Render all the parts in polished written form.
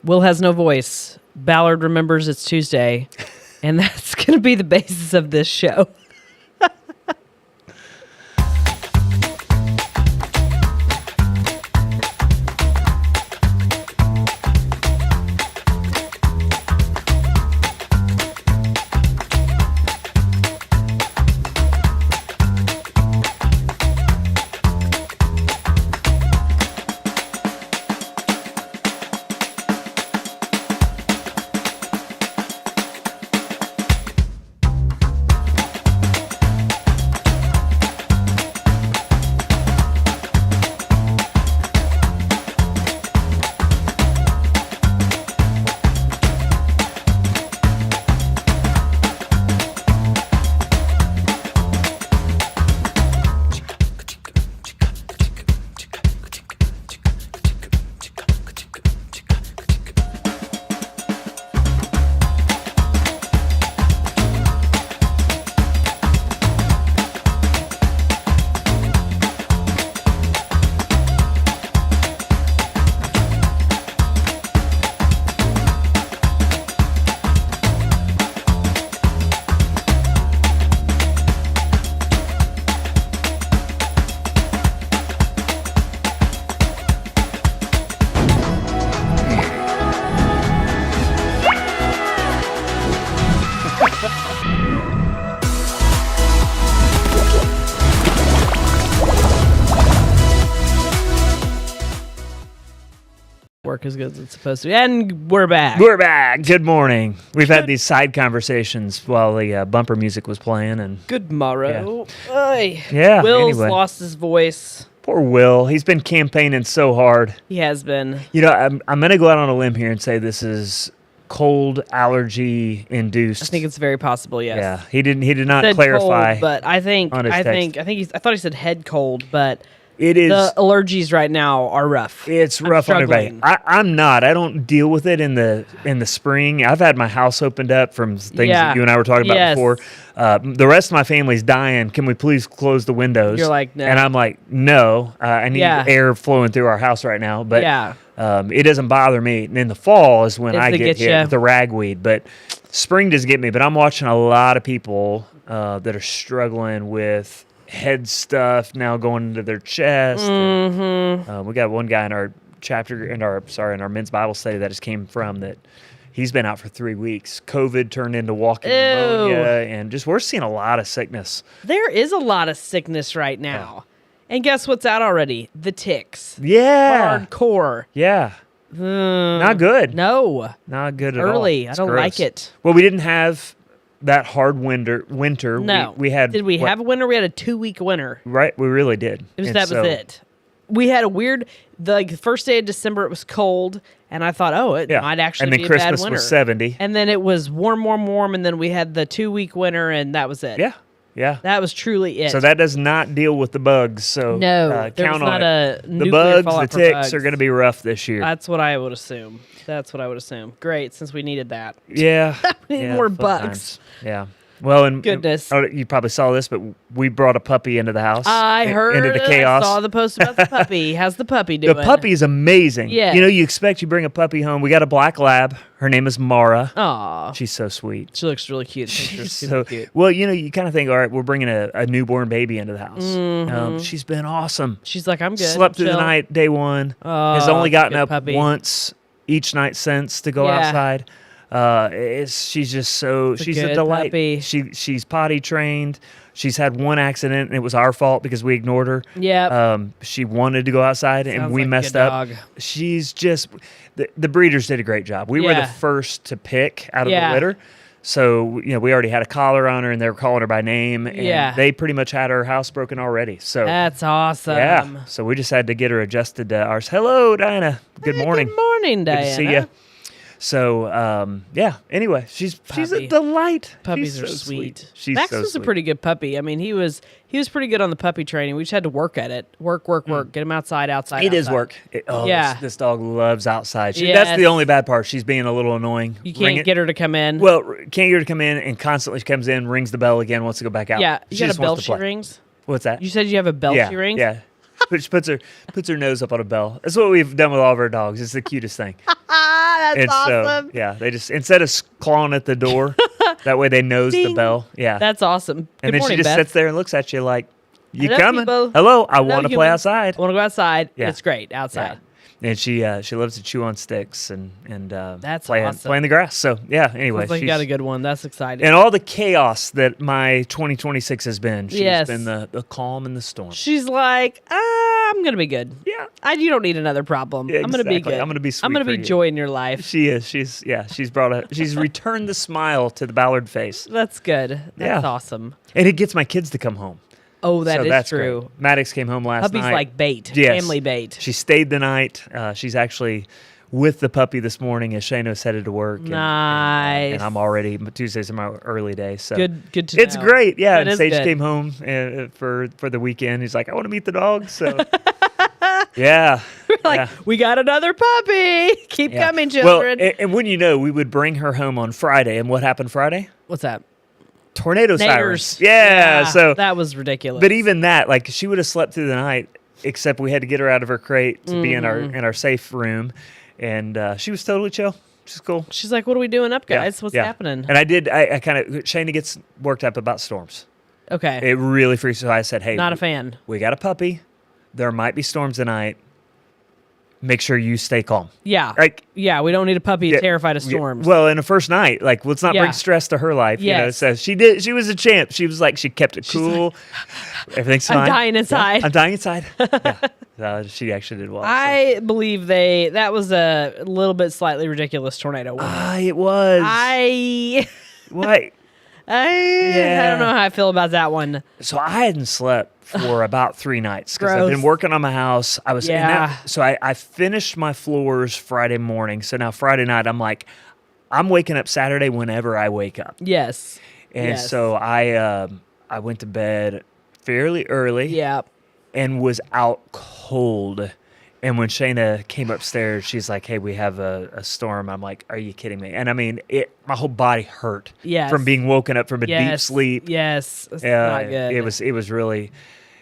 Will has no voice. Ballard remembers it's Tuesday, and that's going to be the basis of this show. Work as good as it's supposed to. And we're back. We're back. Good morning. We've had these side conversations while the bumper music was playing. And Good morrow. Yeah, Will's anyway. lost his voice. Poor Will. He's been campaigning so hard. He has been. You know, I'm going to go out on a limb here and say this is cold allergy induced. I think it's very possible, yes. Yeah, he did not Said clarify. cold, but I think on his I text. thought he said head cold, but It is. the allergies right now are rough. It's I'm rough on everybody. struggling. I'm not. I don't deal with it in the spring. I've had my house opened up from things Yeah. that you and I were talking about Yes. before. The rest of my family's dying. Can we please close the windows? You're like, no. And I'm like, no. I need Yeah. air flowing through our house right now. But Yeah. it doesn't bother me. And in the fall is when Does I it get get hit ya? with the ragweed. But spring does get me. But I'm watching a lot of people that are struggling with head stuff now going into their chest. Mm-hmm. We got one guy in our in our men's Bible study that just came from that. He's been out for 3 weeks. COVID turned into walking pneumonia, and just we're seeing a lot of sickness. There is a lot of sickness right now. And guess what's out already? The ticks. Yeah, Hardcore. yeah, not good. No. Not good at all. Early. I It's don't gross. like it. Well, we didn't have that hard winter. No. we had. Did we have a winter? We had a 2-week winter. Right, we really did. And That was it. We had a weird, the first day of December, it was cold, and I thought, it Yeah, might actually and then be a Christmas bad winter. was 70. And then it was warm, and then we had the 2-week winter, and that was it. Yeah, yeah. That was truly it. So that does not deal with the bugs. So No, count there's on not it. a The nuclear bugs, the fallout for ticks bugs. are going to be rough this year. That's what I would assume. Great, since we needed that. Yeah. We need yeah, more fun bugs. times. Yeah. Well, and Goodness. you probably saw this, but we brought a puppy into the house. I heard. Into the chaos. I saw the post about the puppy. How's the puppy doing? The puppy is amazing. Yeah. You know, you bring a puppy home. We got a black lab. Her name is Mara. Aw, She's so sweet. she looks really cute. She's Super so cute. well. You know, you kind of think, all right, we're bringing a newborn baby into the house. Mm-hmm. She's been awesome. She's like, I'm good. Slept through the chill. night, day one. Oh, Has only that's a gotten good up puppy. once each night since to go Yeah. outside. She's just so It's a she's a good delight. puppy. She's potty trained. She's had one accident and it was our fault because we ignored her. Yep. She wanted to go outside and Sounds we like a messed good up. dog. She's just the breeders did a great job. We were the Yeah. first to pick out of Yeah. the litter. So, you know, we already had a collar on her and they were calling her by name and Yeah. they pretty much had her house broken already. So That's awesome. yeah. So we just had to get her adjusted to ours. Hello, Dinah. Good morning. Good morning, Good Diana. to see you. So, yeah. Anyway, she's a Puppy. delight. Puppies She's are so sweet. She's Max so was sweet. a pretty good puppy. I mean, he was pretty good on the puppy training. We just had to work at it. Work. Get him outside. It is work. Yeah. This dog loves outside. That's Yes. the only bad part. She's being a little annoying. You can't get her to come in. Well, can't get her to come in and constantly she comes in, rings the bell again, wants to go back out. yeah. She You got just a bell wants to she play. rings? What's that? You said you have a bell yeah, she rings? yeah. Which puts her nose up on a bell. That's what we've done with all of our dogs. It's the cutest thing. That's And awesome. so, yeah, they just, instead of clawing at the door, that way they nose the Ding. bell. Yeah. That's awesome. And Good then morning, she just Beth. sits there and looks at you like, you Hello, coming? people. Hello, I Hello, want to play humans. outside. I want to go outside. Yeah. It's great outside. Yeah. And she loves to chew on sticks and That's play awesome. in the grass. So yeah, anyway, Sounds like you got a good one. That's exciting. and all the chaos that my 2026 has been, she's Yes. been the calm in the storm. She's like, I'm gonna be good. Yeah, You don't need another problem. Yeah, I'm gonna be exactly. good. I'm gonna be sweet I'm gonna for be you. joy in your life. she is. She's returned the smile to the Ballard face, That's good. That's Yeah. awesome. and it gets my kids to come home. Oh, that so is that's true. Great. Maddox came home last Puppy's night. like bait. Yes. Family bait. She stayed the night. She's actually with the puppy this morning as Shayna's headed to work. Nice. And I'm already, Tuesdays are my early day. So Good to it's know. great. Yeah. That And is Sage good. came home for the weekend. He's like, I want to meet the dog. So yeah. Like, yeah. we got another puppy. Keep Yeah. coming, Well, children. and when we would bring her home on Friday. And what happened Friday? What's that? Tornado Naders. sirens. Yeah. So, that was ridiculous. but even that, like, she would have slept through the night, except we had to get her out of her crate to be in our safe room, and she was totally chill. She's cool. she's like, "What are we doing up, Yeah, guys? What's yeah. happening?" And I kind of, Shayna gets worked up about storms. Okay, It really freaks her out. I said, hey, not a fan. we got a puppy. There might be storms tonight. Make sure you stay calm. Yeah, Like, yeah. We don't need a puppy yeah, terrified of yeah, storms. Well, in the first night, like, let's not Yeah. bring stress to her life. You know, Yes. so she did. She was a champ. She was like, she kept it cool. Everything's I'm fine. dying inside. Yeah, I'm dying inside. Yeah. She actually did well. so. I believe that was a little bit slightly ridiculous tornado. It was. What? I don't know how I feel about that one. So I hadn't slept for about 3 nights because I've been Gross. working on my house. I was Yeah. so I finished my floors Friday morning. So now Friday night I'm like, I'm waking up Saturday whenever I wake up. Yes. And Yes. so I went to bed fairly early Yeah. and was out cold. And when Shayna came upstairs, she's like, hey, we have a storm. I'm like, are you kidding me? And I mean, my whole body hurt Yes. from being woken up from a deep Yes. sleep. Yes. It's Yeah, not good. it was really,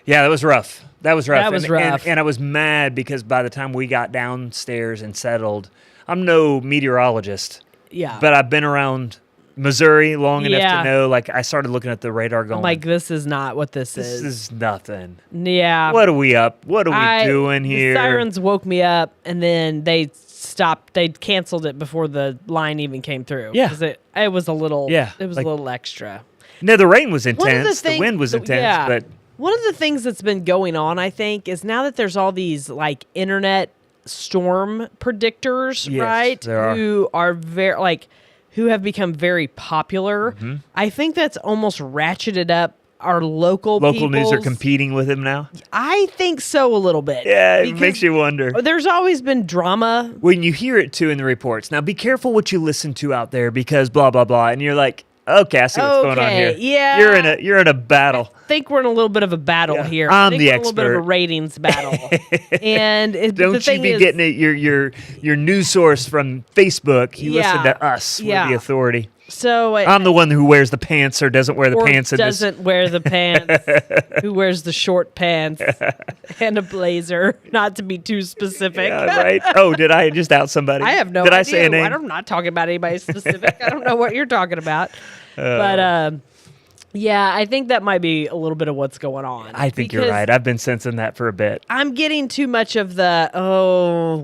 yeah, that was rough. That was rough. That was rough. And I was mad because by the time we got downstairs and settled, I'm no meteorologist, Yeah. but I've been around Missouri long enough Yeah. to know. Like, I started looking at the radar, going, I'm like, this is not what this this is. is nothing. Yeah. What are we up? What are we doing here? The sirens woke me up, and then they stopped. They canceled it before the line even came through. Yeah. 'Cause it was a little. Yeah, It was like- a little extra. No, the rain was One of the intense. The things- wind was intense, yeah. but One of the things that's been going on, I think, is now that there's all these like internet storm predictors, Yes, right? there are. Who are who have become very popular. Mm-hmm. I think that's almost ratcheted up our local local news are people's- competing with him now. I think so a little bit. Yeah, it because makes you wonder. There's always been drama. When you hear it too in the reports. Now be careful what you listen to out there because blah blah blah, and you're like, okay, I see what's going on here. Okay, yeah. you're in a battle. I think we're in a little bit of a battle Yeah, here. I'm I think the we're in a little bit of a expert. ratings battle. And the Don't you thing be is, getting it, your news source from Facebook. You listen Yeah, to us. We're yeah. the authority. So I'm the one who wears the pants or doesn't wear the or pants in this. doesn't wear the pants, who wears the short pants and a blazer, not to be too specific. Yeah, right. Oh, did I just out somebody? I have no did idea. I say a name? I'm not talking about anybody specific. I don't know what you're talking about. But yeah, I think that might be a little bit of what's going on. I think you're Because right. I've been sensing that for a bit. I'm getting too much of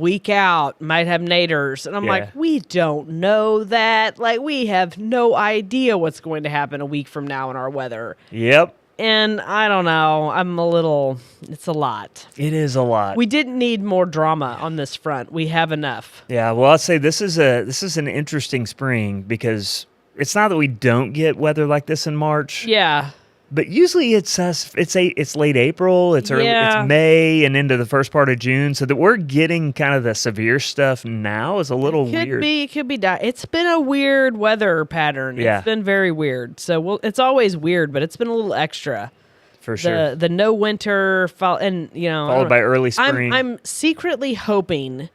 week out, might have naders. And I'm Yeah. like, we don't know that. Like, we have no idea what's going to happen a week from now in our weather. Yep. And I don't know. It's a lot. It is a lot. We didn't need more drama on this front. We have enough. Yeah, well, I'll say this is an interesting spring because it's not that we don't get weather like this in March, Yeah. but usually it's late April, it's Yeah. May and into the first part of June, so that we're getting kind of the severe stuff now is a little weird. It could be. It's been a weird weather pattern. Yeah. It's been very weird. So it's always weird, but it's been a little extra. For sure. The no winter and Followed by early spring. I'm secretly hoping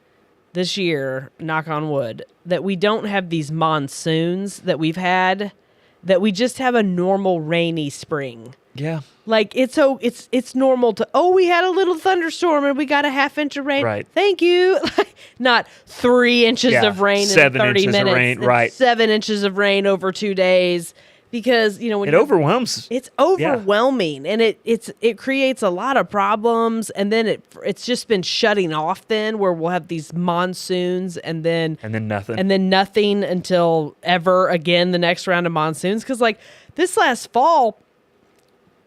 this year, knock on wood, that we don't have these monsoons that we've had, that we just have a normal rainy spring. Yeah. Like it's normal to, we had a little thunderstorm and we got a half inch of rain. Right. Thank you. Not 3 inches Yeah, of rain in 7 30 inches of minutes. rain, It's right. 7 inches of rain over 2 days, because when It overwhelms. it's overwhelming, and it creates a lot of problems, and then it's just been shutting off then, where we'll have these monsoons and then nothing. and then nothing until ever again the next round of monsoons, because like this last fall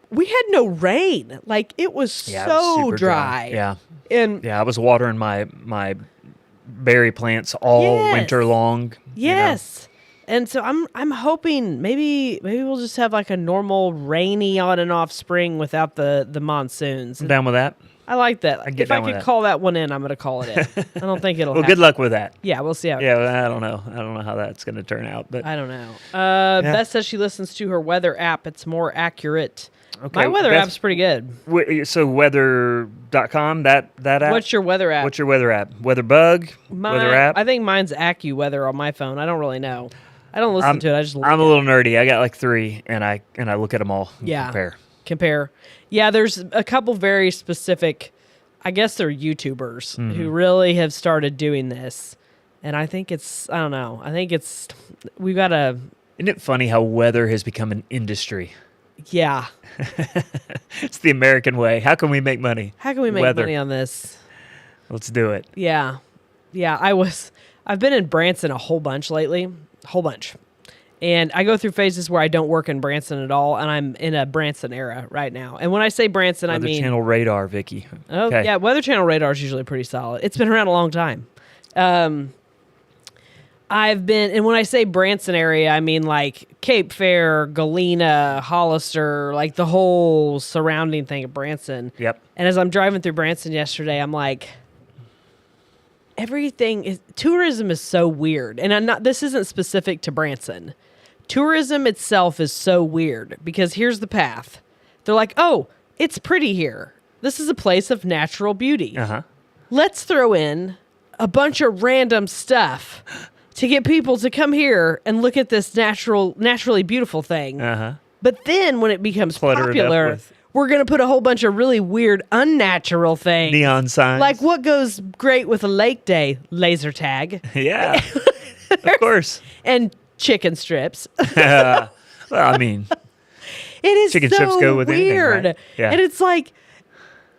we had no rain. Like it was Yeah, it so was super dry. Yeah. And Yeah, I was watering my berry plants all Yes. winter long. yes. And so I'm hoping maybe we'll just have like a normal rainy on and off spring without the monsoons. I'm down with that. I like that. can get If I down with could that. call that one in, I'm going to call it in. I don't think it'll Well, happen. good luck with that. Yeah, we'll see how it Yeah, well, I don't know how that's going to turn out, but I don't know. Beth says she listens to her weather app. It's more accurate. okay. My weather Beth- app's pretty good. So weather.com, that app? What's your weather app? What's your weather app? Weather bug? Weather app? I think mine's AccuWeather on my phone. I don't really know. I don't listen to it. I just look I'm a at little nerdy. I got like 3, and I look at them all and Yeah. compare. Yeah, there's a couple very specific, I guess they're YouTubers Mm-hmm. who really have started doing this. And I think I don't know. I think we've got to, Isn't it funny how weather has become an industry? yeah. It's the American way. How can we make money? How can we make Weather. money on this? Let's do it. Yeah. Yeah, I've been in Branson a whole bunch lately. Whole bunch. And I go through phases where I don't work in Branson at all, and I'm in a Branson era right now. And when I say Branson, Weather I mean... Channel radar, Vicky. Oh, Okay. yeah, Weather Channel radar is usually pretty solid. It's been around a long time. I've been... And when I say Branson area, I mean like Cape Fear, Galena, Hollister, like the whole surrounding thing of Branson. Yep. And as I'm driving through Branson yesterday, I'm like... tourism is so weird. And this isn't specific to Branson. Tourism itself is so weird because here's the path. They're like, oh, it's pretty here. This is a place of natural beauty. Uh-huh. Let's throw in a bunch of random stuff to get people to come here and look at this naturally beautiful thing. Uh-huh. But then when it becomes Clutter it up popular, with- we're going to put a whole bunch of really weird, unnatural things. Neon signs. Like what goes great with a lake day? Laser tag. Yeah. Of course. And chicken strips. Well, I mean, It is Chicken so strips go with anything, weird. right? Yeah. And it's like,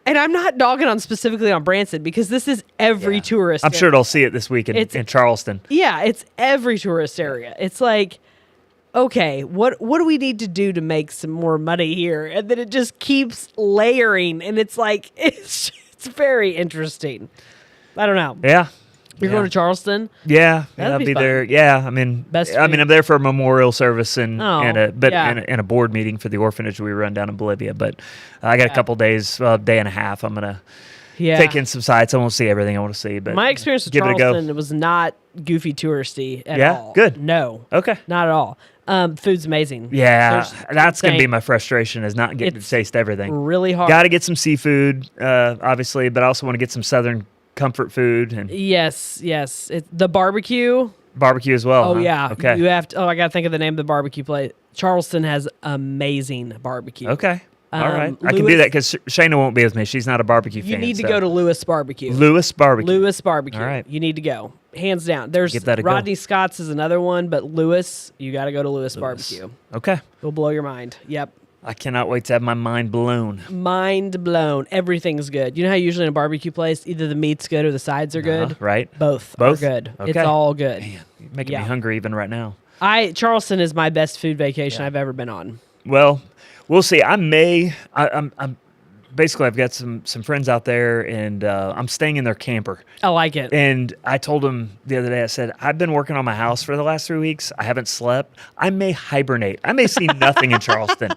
and I'm not dogging on specifically on Branson because this is every yeah. tourist. I'm sure they'll see it this week in Charleston. Yeah, it's every tourist area. It's like, okay, what do we need to do to make some more money here? And then it just keeps layering, and it's like it's very interesting. I don't know. Yeah. You're going to Charleston? Yeah, That'd I'll be be fun. there. Yeah, I mean, Best I'm food. there for a memorial service and Oh, and a board meeting for the orphanage we run down in Bolivia. But I got a couple days, a day and a half. I'm gonna take in some sites. I won't see everything I want to see, but my experience with give it a go. Charleston, it was not goofy touristy at Yeah? all. Good. No. Okay. Not at all. Food's amazing. Yeah, There's that's gonna be insane- my frustration is not getting to It's taste everything. really hard. Got to get some seafood, obviously, but I also want to get some southern comfort food and Yes. The barbecue. barbecue as well. Oh huh? yeah. Okay. You have to. Oh, I gotta think of the name of the barbecue place. Charleston has amazing barbecue. Okay. All right. I can do Lewis- that because Shayna won't be with me. She's not a barbecue fan. You need to so. go to Lewis Barbecue. Lewis Barbecue. Lewis Barbecue. All right. You need to go. Hands down. There's Give that a go. Rodney Scott's is another one, but Lewis, you got to go to Lewis Barbecue. Okay. It'll blow your mind. Yep. I cannot wait to have my mind blown. Mind blown. Everything's good. You know how usually in a barbecue place, either the meat's good or the sides are good? Right? Both Both? are good. It's Okay. all good. Man, you're making Yeah. me hungry even right now. Charleston is my best food vacation I've ever been on. Well, we'll see. I'm basically I've got some friends out there, and I'm staying in their camper. I like it. And I told them the other day, I said, I've been working on my house for the last 3 weeks. I haven't slept. I may hibernate. I may see nothing in Charleston.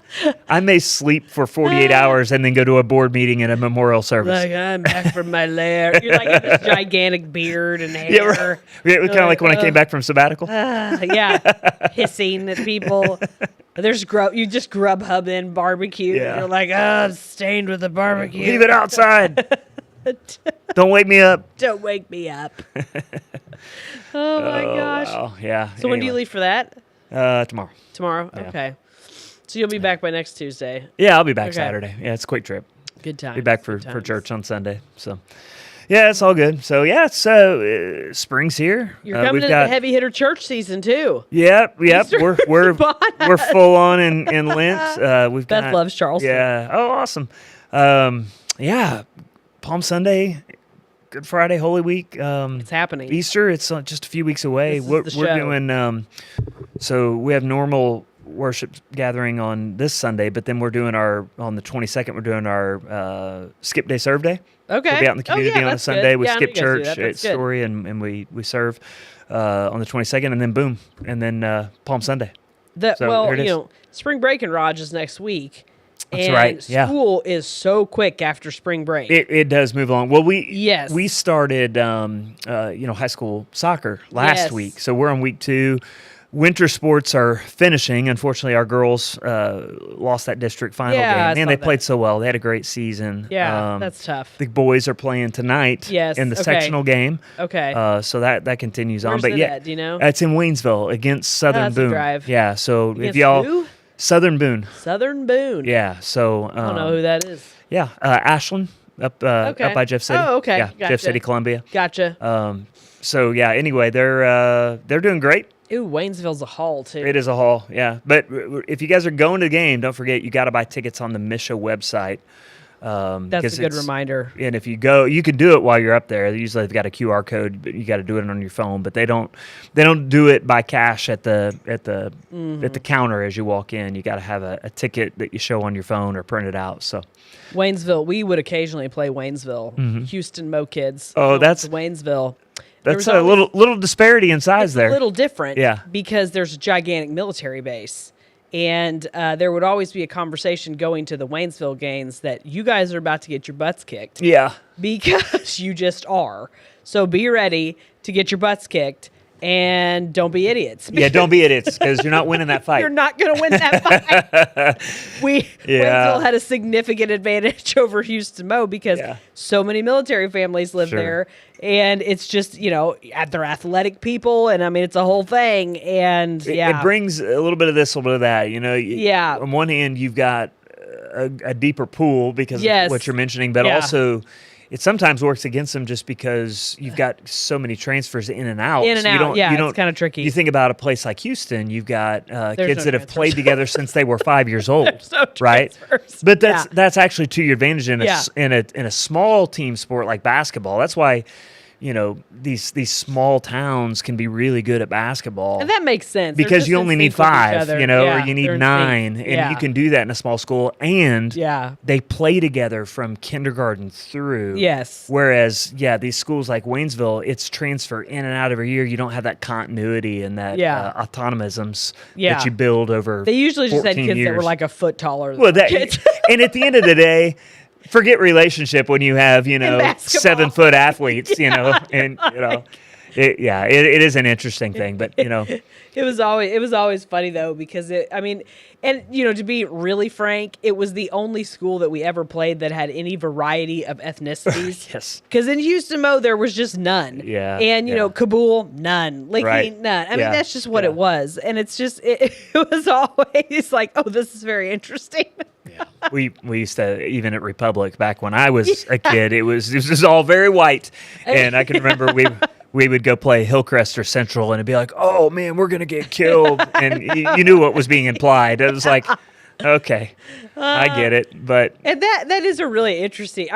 I may sleep for 48 hours and then go to a board meeting and a memorial service. Like, I'm back from my lair. You're like this gigantic beard and hair. Yeah, right. It was kind of like when I came back from sabbatical. Yeah, hissing at people. You just Grubhub in barbecue. Yeah. You're like, I'm stained with the barbecue. Leave it outside. Don't wake me up. Don't wake me up. Oh my gosh. Wow. Yeah. So when do you leave for that? Tomorrow. Tomorrow? Yeah. Okay. So you'll be back by next Tuesday. Yeah, I'll be back Okay. Saturday. Yeah, it's a quick trip. Good time. Be back for church on Sunday. So, yeah, it's all good. So, yeah, it's spring's here. You're coming into the heavy hitter church season too. Yep. Easter We're bonus. full on in Lent. We've Beth got loves Charleston. Yeah. Oh, awesome. Yeah. Palm Sunday, Good Friday, Holy Week. It's happening. Easter. It's just a few weeks away. This is We're the show. doing. So we have normal worship gathering on this Sunday, but then we're doing on the 22nd. We're doing our skip day, serve day. Okay. We'll be out in the community on a that's Sunday. good. We Yeah, I know skip you guys do church that. at That's good. Story, and we serve on the 22nd, and then boom, and then Palm Sunday. So Well, there it is. spring break in Raj is next week. That's and right, yeah. School is so quick after spring break. It does move along. Well, Yes. we started high school soccer last Yes. week, so we're on week 2. Winter sports are finishing. Unfortunately, our girls lost that district final Yeah, I game. Man, saw they that. played so well. They had a great season. Yeah, that's tough. The boys are playing tonight Yes, in the okay. sectional game. Okay. So that continues on. Where's But it yeah, at? Do you know? it's in Waynesville against Southern that's a Boone. drive. Yeah, so if Against y'all who? Southern Boone. Southern Boone. Yeah, so I don't know who that is. yeah, Ashland up by Jeff City. Oh, okay. Yeah, Jeff Gotcha. City, Columbia. Gotcha. So yeah, anyway, they're doing great. Ooh, Waynesville's a haul too. It is a haul, yeah. But if you guys are going to the game, don't forget you got to buy tickets on the Misha website. That's a good reminder. And if you go, you can do it while you're up there. Usually they've got a QR code, but you got to do it on your phone. But they don't do it by cash at the counter as you walk in. You got to have a ticket that you show on your phone or print it out. So Waynesville, we would occasionally play Waynesville. Houston Mo Kids. Oh, that's- Waynesville. that's a little disparity in size there. A little different, Yeah. because there's a gigantic military base. And there would always be a conversation going to the Waynesville games that you guys are about to get your butts kicked. Yeah. Because you just are. So be ready to get your butts kicked and don't be idiots. Yeah, don't be idiots because you're not winning that fight. You're not going to win that fight. Yeah. Waynesville had a significant advantage over Houston Mo because Yeah. so many military families live Sure. there. And it's just, they're athletic people. And I mean, it's a whole thing. And It brings a little bit of this, a little bit of that. Yeah. On one hand, you've got a deeper pool because Yes. of what you're mentioning, but Yeah. also it sometimes works against them just because you've got so many transfers in and out. In and So you out, don't- yeah, you it's don't- kinda tricky. You think about a place like Houston, you've got kids no that have transfers. played together since they were 5 years old, no right? transfers. But Yeah. that's actually to your advantage in Yeah. in a small team sport like basketball. That's why. These small towns can be really good at basketball. And that makes sense. They're Because just you in only need sync with each 5, other. or Yeah, you need they're in 9, sync. and Yeah. you can do that in a small school. And Yeah. they play together from kindergarten through. Yes. Whereas, these schools like Waynesville, it's transfer in and out every year. You don't have that continuity and that Yeah. autonomisms Yeah. that you build over. They usually just had 14 kids that years. were like a foot taller than Well, the kids. and at the end of the day, forget relationship when you have basketball. 7-foot athletes. It is an interesting thing, but It was always funny though because to be really frank, it was the only school that we ever played that had any variety of ethnicities. Yes. Because in Houston Mo there was just none. Yeah, And yeah. Kabul, none. Licking, Right. none. I mean Yeah, that's just what yeah. it was. And it's just it was always like, oh, this is very interesting. We used to, even at Republic back when I was a kid, it was just all very white, and I can remember we would go play Hillcrest or Central, and it'd be like, oh man, we're gonna get killed, and you knew what was being implied. It was like, okay, I get it, but And that is a really interesting.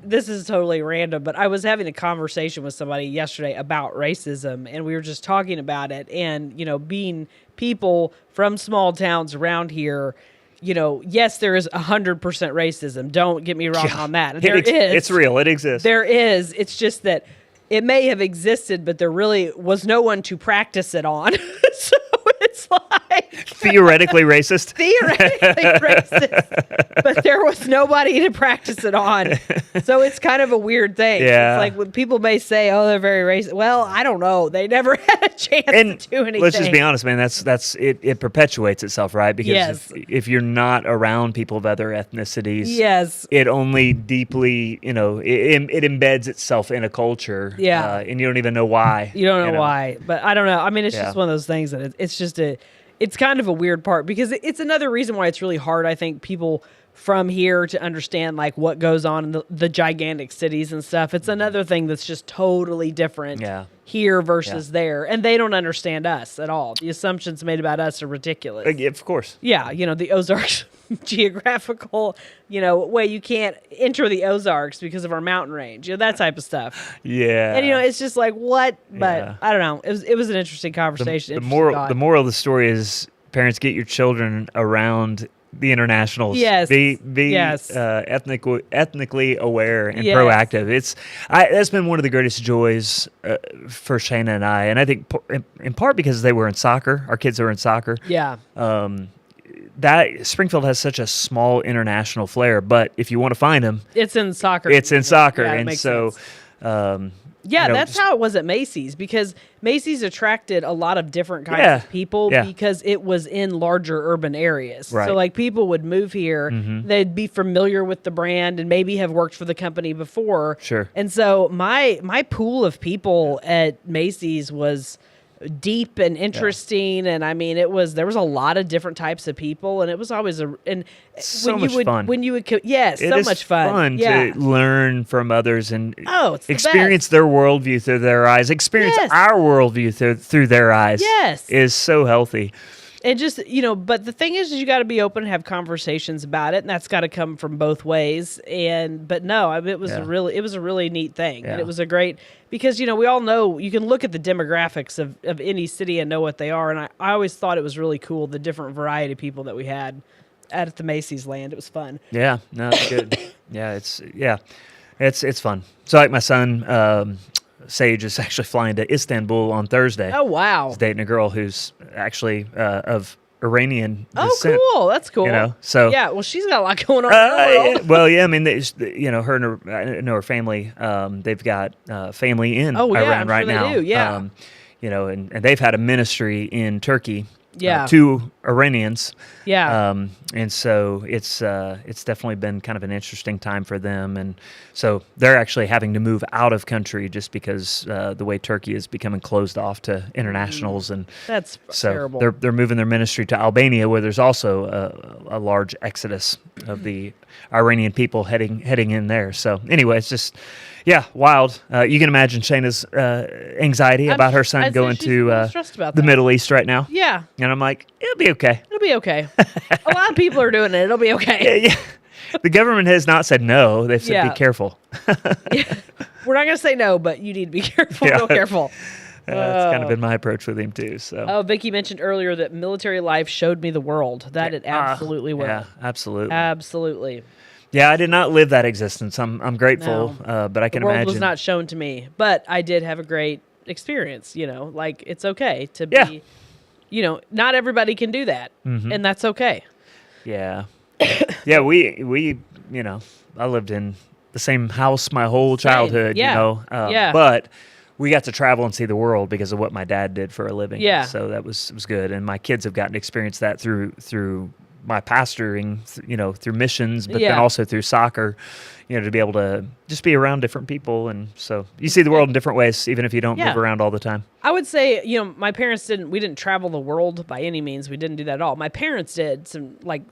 This is totally random, but I was having a conversation with somebody yesterday about racism, and we were just talking about it. And being people from small towns around here, yes, there is 100% racism. Don't get me wrong on that. There is. It's real. It exists. There is. It's just that it may have existed, but there really was no one to practice it on. So it's like Theoretically racist. racist, but there was nobody to practice it on. So it's kind of a weird thing. Yeah. It's like when people may say, "Oh, they're very racist." Well, I don't know. They never had a chance And to do anything. let's just be honest, man. That's it. It perpetuates itself, right? Because Yes. if you're not around people of other ethnicities, Yes. it only deeply, it embeds itself in a culture. Yeah. And you don't even know why. You don't know why, but I don't know. I mean, it's Yeah. just one of those things that it's it's kind of a weird part because it's another reason why it's really hard, I think, people from here to understand like what goes on in the gigantic cities and stuff. It's another thing that's just totally different here versus there. And they don't understand us at all. The assumptions made about us are ridiculous. Of course. Yeah, the Ozarks geographical, way you can't enter the Ozarks because of our mountain range, that type of stuff. Yeah. And, it's just like, what? But I don't know. It was an interesting conversation. The moral of the story is parents, get your children around the internationals. Yes. Be ethnically aware and proactive. That's been one of the greatest joys for Shayna and I. And I think in part because they were in soccer. Our kids are in soccer. Yeah. That Springfield has such a small international flair, but if you want to find them, it's in soccer. Yeah, and so that's how it was at Macy's, because Macy's attracted a lot of different kinds of people because it was in larger urban areas. Right. So like people would move here, they'd be familiar with the brand and maybe have worked for the company before. Sure. And so my pool of people at Macy's was deep and interesting, and I mean there was a lot of different types of people, and it was always so much fun to learn from others and it's experience their worldview through their eyes, experience our worldview through their eyes. Is so healthy. And just, but the thing is you got to be open and have conversations about it, and that's got to come from both ways. But no, it was a really neat thing. And it was a great, because, we all know, you can look at the demographics of any city and know what they are. And I always thought it was really cool, the different variety of people that we had at the Macy's land. It was fun. Yeah, no, it's good. It's fun. So like my son, Sage, is actually flying to Istanbul on Thursday. Oh, wow. He's dating a girl who's actually of Iranian descent. Oh, cool. That's cool. So yeah, well, she's got a lot going on in her world. Well, yeah, I mean, her and her, I know her family, they've got family in Iran right now. They do, yeah. And they've had a ministry in Turkey. Yeah. To Iranians. Yeah. And so it's definitely been kind of an interesting time for them. And so they're actually having to move out of country just because the way Turkey is becoming closed off to internationals. And that's so terrible. They're moving their ministry to Albania, where there's also a large exodus of the Iranian people heading in there. So anyway, it's just... Yeah, wild. You can imagine Shayna's anxiety about her son going to the Middle East right now. Yeah. And I'm like, it'll be okay. It'll be okay. A lot of people are doing it. It'll be okay. Yeah. The government has not said no. They've said be careful. We're not going to say no, but you need to be careful. Real careful. That's kind of been my approach with him, too. So. Oh, Vicki mentioned earlier that military life showed me the world. That it absolutely will. Yeah, absolutely. Absolutely. Yeah, I did not live that existence. I'm grateful, but I can imagine. The world was not shown to me, but I did have a great experience. Like it's okay to be, not everybody can do that, and that's okay. Yeah, yeah. We I lived in the same house my whole childhood. But we got to travel and see the world because of what my dad did for a living. Yeah, so it was good, and my kids have gotten to experience that through my pastoring, through missions, but then also through soccer, to be able to just be around different people. And so you see the world in different ways, even if you don't move around all the time. I would say, my parents we didn't travel the world by any means. We didn't do that at all. My parents did some like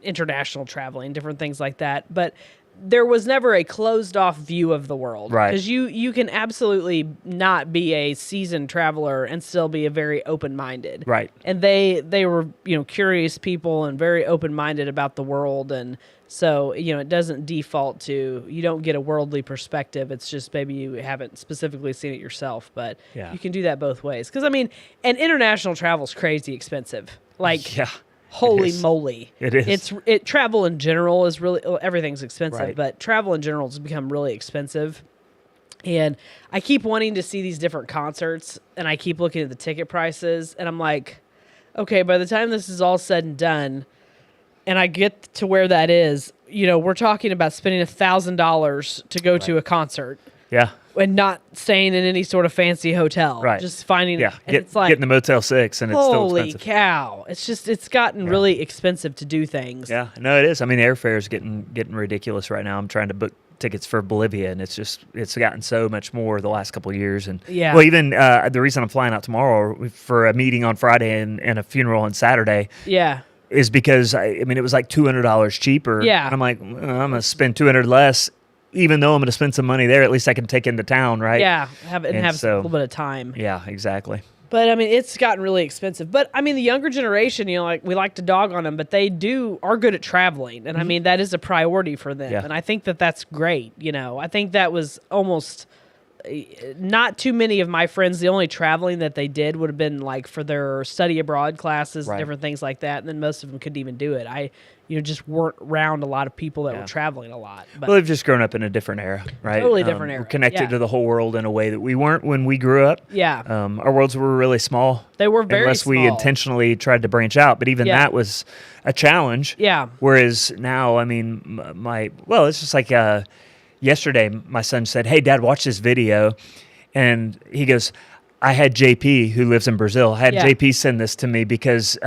international traveling, different things like that. But there was never a closed off view of the world. Right. Because you can absolutely not be a seasoned traveler and still be a very open-minded. Right. And they were, curious people and very open-minded about the world. And so, it doesn't default to, you don't get a worldly perspective. It's just maybe you haven't specifically seen it yourself. But you can do that both ways. Because, and international travel is crazy expensive. Like, holy moly. It is. Travel in general is really, everything's expensive, right. But travel in general has become really expensive. And I keep wanting to see these different concerts, and I keep looking at the ticket prices, and I'm like, okay, by the time this is all said and done, and I get to where that is, we're talking about spending $1,000 to go to a concert. Yeah. And not staying in any sort of fancy hotel. Right. Just finding and it's like getting the Motel 6 and it's still expensive. Holy cow. It's gotten really expensive to do things. Yeah. No, it is. I mean, airfare is getting ridiculous right now. I'm trying to book tickets for Bolivia, and it's gotten so much more the last couple of years. And Yeah. well, even the reason I'm flying out tomorrow for a meeting on Friday and a funeral on Saturday Yeah. is because I mean it was like $200 cheaper. Yeah. And I'm like, well, I'm gonna spend $200 less, even though I'm gonna spend some money there. At least I can take into town, right? Yeah. Have And a so- little bit of time. Yeah, exactly. But I mean, it's gotten really expensive. But I mean, the younger generation, like we like to dog on them, but they are good at traveling, and I mean that is a priority for them. Yeah. And I think that's great. I think that was almost not too many of my friends. The only traveling that they did would have been like for their study abroad classes, Right. different things like that. And then most of them couldn't even do it. I just weren't around a lot of people that were traveling a lot. But Well, they've just grown up in a different era, right? Totally different era, We're connected yeah. to the whole world in a way that we weren't when we grew up. yeah, Our worlds were really small. they were very unless we small. intentionally tried to branch out. But even Yeah. that was a challenge. Yeah. Whereas now, I mean, it's just like yesterday, my son said, "Hey, Dad, watch this video," and he goes, "I had JP who lives in Brazil. I had Yeah. JP send this to me because."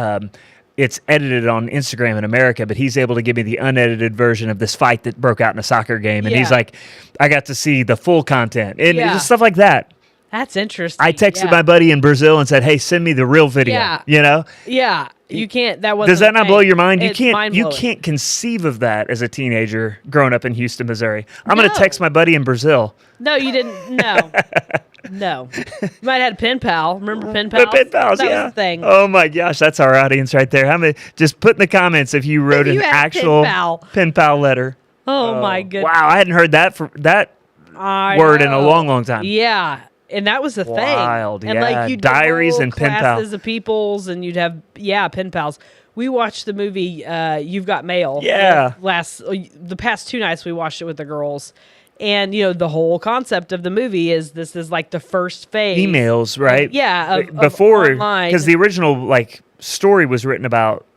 It's edited on Instagram in America, but he's able to give me the unedited version of this fight that broke out in a soccer game. And he's Yeah. like, I got to see the full content. And Yeah. just stuff like that. That's interesting. I texted yeah. my buddy in Brazil and said, hey, send me the real video. Yeah. You know? Yeah, you can't. That wasn't. Does that a not thing. blow your mind? You It's can't mind-blowing. conceive of that as a teenager growing up in Houston, Missouri. I'm going No. to text my buddy in Brazil. No, you didn't. No, no. You might have had a pen pal. Remember pen pals? The pen pals, that yeah. was the thing. Oh my gosh, that's our audience right there. How many? Just put in the comments if you wrote If you an had actual pen pal. letter. Oh my goodness. Wow, I hadn't heard that I word in a know. long time. Yeah. And that was the Wild, thing. And yeah. like you'd Diaries whole and pen pal. classes of peoples, and you'd have pen pals. We watched the movie You've Got Mail. Yeah. The past 2 nights we watched it with the girls. And the whole concept of the movie is this is like the first phase. Emails, right? Of Before, online. because the original story was written about.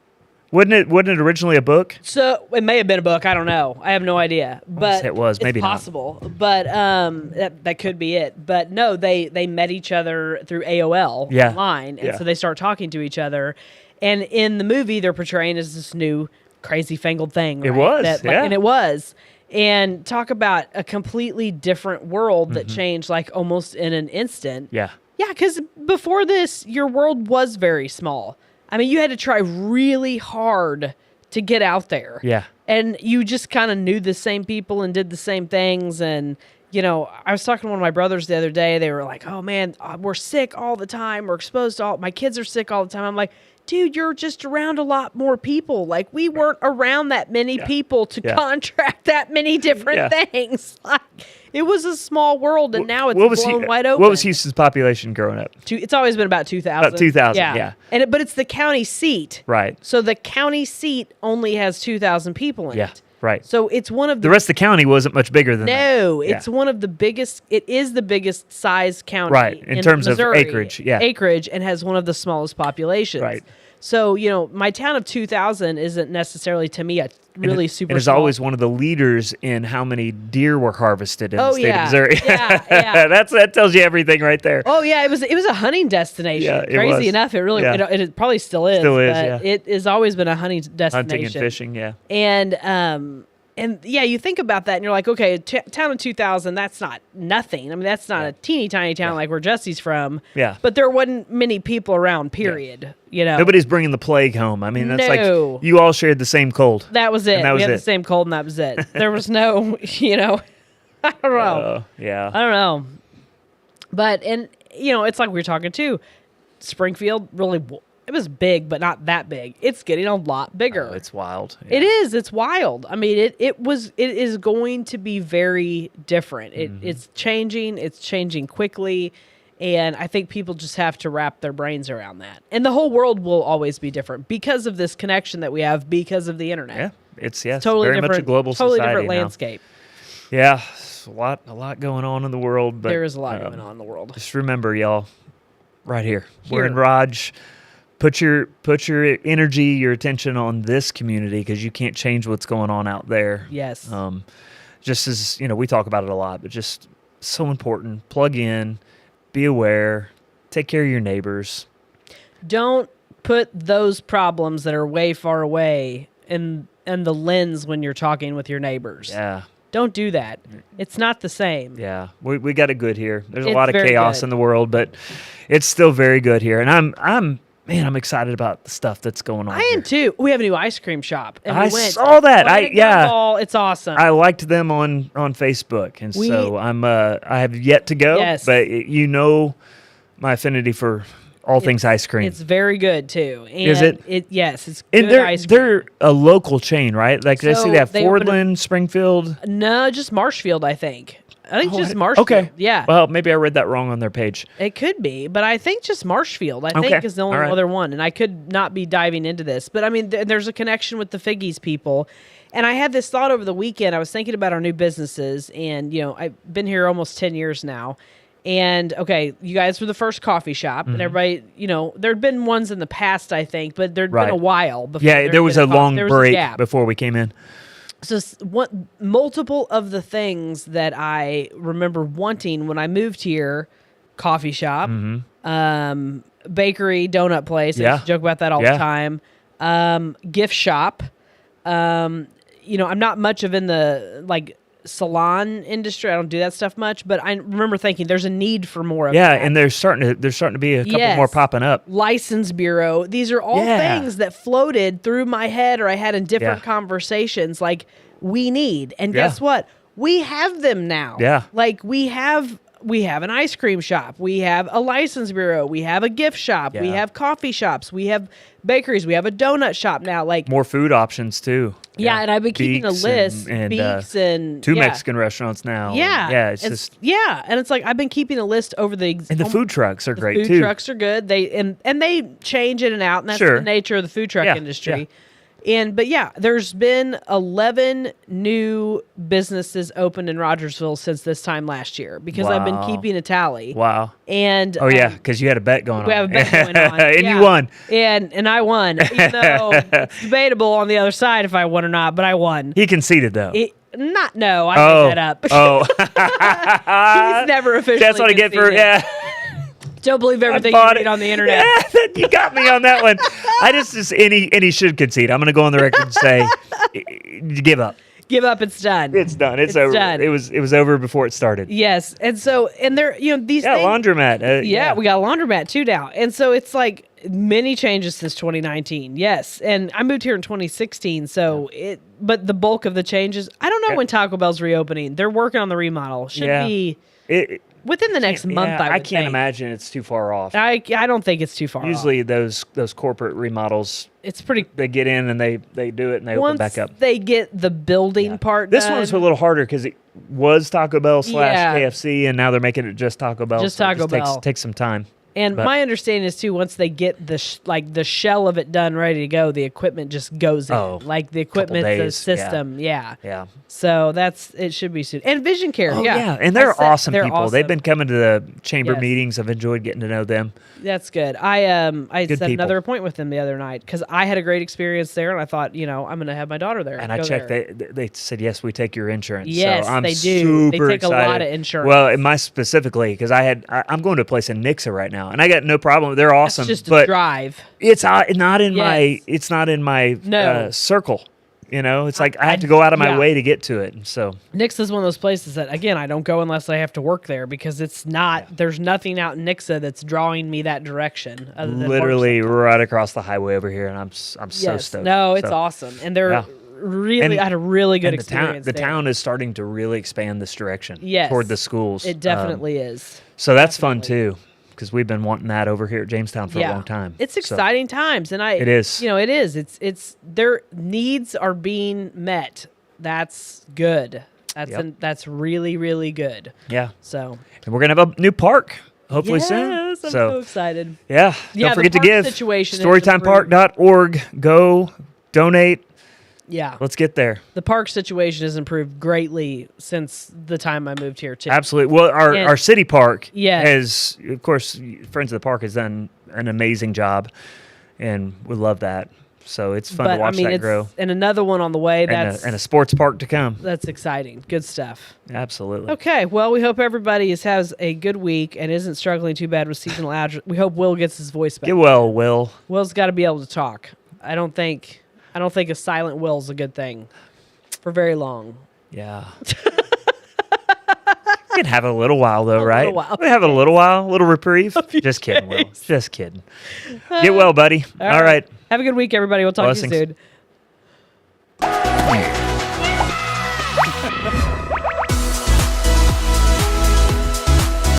Wasn't it originally a book? So it may have been a book. I don't know. I have no idea. But say it was. Maybe it's not. possible. But that could be it. But no, they met each other through AOL Yeah. online, and Yeah. so they start talking to each other. And in the movie, they're portraying as this new crazy fangled thing. It right? was, yeah. And it was. And talk about a completely different world that changed like almost in an instant. Yeah. Yeah, because before this, your world was very small. I mean, you had to try really hard to get out there. Yeah. And you just kind of knew the same people and did the same things. And, I was talking to one of my brothers the other day. They were like, oh, man, we're sick all the time. We're exposed to my kids are sick all the time. I'm like, dude, you're just around a lot more people. Like, we weren't around that many people to Yeah. contract that many different Yeah. things. Like, it was a small world, and now it's blown wide open. What was Houston's population growing up? It's always been about 2,000. About 2,000, yeah. But it's the county seat. Right. So the county seat only has 2,000 people in Yeah. it. Right. So it's one of The rest of the county wasn't much bigger than that. No, Yeah. it's one of the biggest. It is the biggest size county, Right, in terms of Missouri, acreage, yeah. acreage, and has one of the smallest populations. Right. So my town of 2,000 isn't necessarily to me a really super. And is small. always one of the leaders in how many deer were harvested in the Oh, state yeah. of Missouri. Yeah. That tells you everything right there. Oh yeah, it was a hunting destination. Yeah, it Crazy was. enough, it really Yeah. it probably still is. Still is, but yeah. It has always been a hunting destination. Hunting and fishing, yeah. And yeah, you think about that, and you're like, okay, town of 2,000, that's not nothing. I mean, that's not a teeny tiny town like where Jesse's from. Yeah. But there wasn't many people around. Period. Nobody's bringing the plague home. I mean, that's No. like you all shared the same cold. That was it. And that was we had it. the same cold, and that was it. There was no, I don't know. Yeah. I don't know. But, and, it's like we were talking too. Springfield really, it was big, but not that big. It's getting a lot bigger. Oh, it's wild. Yeah. It is. It's wild. I mean, it is going to be very different. It's changing. It's changing quickly. And I think people just have to wrap their brains around that. And the whole world will always be different because of this connection that we have because of the internet. Yeah. It's Totally very different. much a global totally society different now. landscape. Yeah. It's a lot going on in the world. But, There is a lot going on in the world. Just remember, y'all, right here. We're in Here. Raj. Put your energy, your attention on this community because you can't change what's going on out there. Yes. Just as, we talk about it a lot, but just so important. Plug in, be aware, take care of your neighbors. Don't put those problems that are way far away in the lens when you're talking with your neighbors. Yeah. Don't do that. It's not the same. Yeah, we got it good here. There's a It's lot of very chaos good. in the world, but it's still very good here. And I'm excited about the stuff that's going on. I am too. We have a new ice cream shop. And I we went saw that. Played a gumball. It's awesome. I liked them on Facebook, and so I have yet to go. Yes. But my affinity for all things ice cream. It's very good too. And Is it? Yes, it's And good ice cream. they're a local chain, right? Like I So see they have they opened Fordland, Springfield. No, just Marshfield, I think. I think just Oh, Marshfield. Okay. Yeah. Well, maybe I read that wrong on their page. It could be, but I think just Marshfield, I Okay. think, is the only All right. other one. And I could not be diving into this. But I mean, there's a connection with the Figgies people. And I had this thought over the weekend. I was thinking about our new businesses. And, I've been here almost 10 years now. And, okay, you guys were the first coffee shop. And everybody, there'd been ones in the past, I think. But there'd been a while before. Yeah, there was a long break gap. before we came in. So multiple of the things that I remember wanting when I moved here, coffee shop, bakery, donut place. I used to joke about that all the time. Gift shop. I'm not much of in the salon industry. I don't do that stuff much, but I remember thinking there's a need for more of that. And there's starting to be a couple more popping up. License bureau. These are all things that floated through my head or I had in different conversations like we need. And guess what? We have them now. Yeah. Like we have an ice cream shop. We have a license bureau. We have a gift shop. We have coffee shops. We have bakeries. We have a donut shop now. Like more food options too. Yeah, and I've been keeping a Beaks list. and Beaks and two Mexican restaurants now. Yeah, It's just and it's like I've been keeping a list over the. And the food trucks are great food too. Trucks are good. They and they change in and out, and that's the nature of the food truck industry. But there's been 11 new businesses opened in Rogersville since this time last year because I've been keeping a tally. Wow. And because you had a bet going on. We have a bet going on. And you won. And I won. Even though it's debatable on the other side if I won or not, but I won. He conceded though. I made that up. He's never officially That's what I get for Don't believe everything you read on the internet. Yeah, you got me on that one. And he should concede. I'm going to go on the record and say, give up. Give up. It's done. It's done. It's over. Done. It was over before it started. Yes, and there, these. Yeah, things, laundromat. We got a laundromat too now, and so it's like many changes since 2019. Yes, and I moved here in 2016, so but the bulk of the changes. I don't know when Taco Bell's reopening. They're working on the remodel. Should be. Within the next month, I can't imagine it's too far off. I don't think it's too far Usually off. those corporate remodels, it's pretty. They get in and they do it and they open back up. They get the building part This done. one's a little harder because it was Taco Bell / KFC, and now they're making it just Taco Bell. Just Taco Bell. Takes some time. And my understanding is too, once they get the the shell of it done, ready to go, the equipment just goes in. Like the equipment's a system. Yeah. So it should be soon. And Vision Care. And they're awesome people. Awesome. They've been coming to the chamber meetings. I've enjoyed getting to know them. That's good. I Good set people. another appointment with them the other night because I had a great experience there, and I thought, I'm going to have my daughter there. And I checked. They said yes, we take your insurance. Yes, so I'm they do. They super take excited. a lot of insurance. Well, in my specifically because I'm going to a place in Nixa right now, and I got no problem. They're awesome. It's just but a drive. It's not in my circle. It's like I have to go out of my way to get to it. And so Nixa is one of those places that, again, I don't go unless I have to work there because it's not. There's nothing out in Nixa that's drawing me that direction. Other than literally right across the highway over here, and I'm so stoked. No, it's awesome, and they're really. I had a really good experience. The town is starting to really expand this direction yes, toward the schools. It definitely is. So that's fun too. Because we've been wanting that over here at Jamestown for a long time. It's exciting times, and it is. It is. It's their needs are being met. That's good. That's really, really good. Yeah. So. And we're gonna have a new park hopefully soon. Yes, I'm so excited. Yeah. Don't forget to give. Situation Storytimepark.org. Go donate. Yeah. Let's get there. The park situation has improved greatly since the time I moved here, too. Absolutely. Well, our city park has, of course, Friends of the Park has done an amazing job, and we love that. So it's fun to watch that grow. And another one on the way. And a sports park to come. That's exciting. Good stuff. Absolutely. Okay. Well, we hope everybody has a good week and isn't struggling too bad with seasonal allergies. We hope Will gets his voice back. Get well, Will. Will's got to be able to talk. I don't think a silent Will's a good thing for very long. Yeah. We can have it a little while, though, right? little while. We have it a little while, a little reprieve. Just kidding, Will. days. Just kidding. Get well, buddy. All right. Have a good week, everybody. We'll talk Blessings. to you soon.